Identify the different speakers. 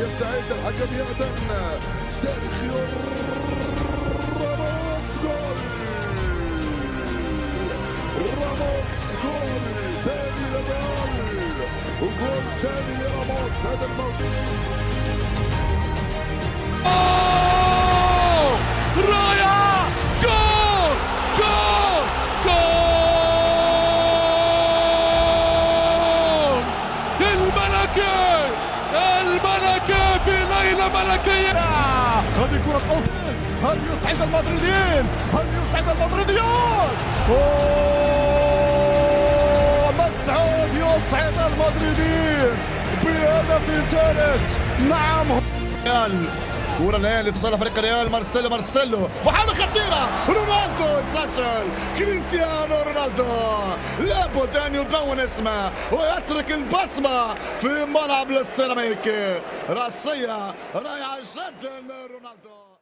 Speaker 1: يستعد الحكم يأذن. سيرخيو راموس جول. راموس جول ثاني للريال، وجول ثاني لراموس. هذا الموقف
Speaker 2: رائع. جول جول جول. الملكة الملكة في ليلة ملكية.
Speaker 3: هذه كرة أوزيل، هل يسعد المدريديين؟ هل يسعد المدريديون؟ مسعود يسعد المدريديين بهدف ثالث. نعم،
Speaker 1: ريال. كورة الآن في صالح فريق الريال. مارسيلو محاولة خطيرة. رونالدو يسجل. كريستيانو رونالدو لابد أن يدون اسمه ويترك البصمة في ملعب السيراميك. رأسية رائعة جدا رونالدو.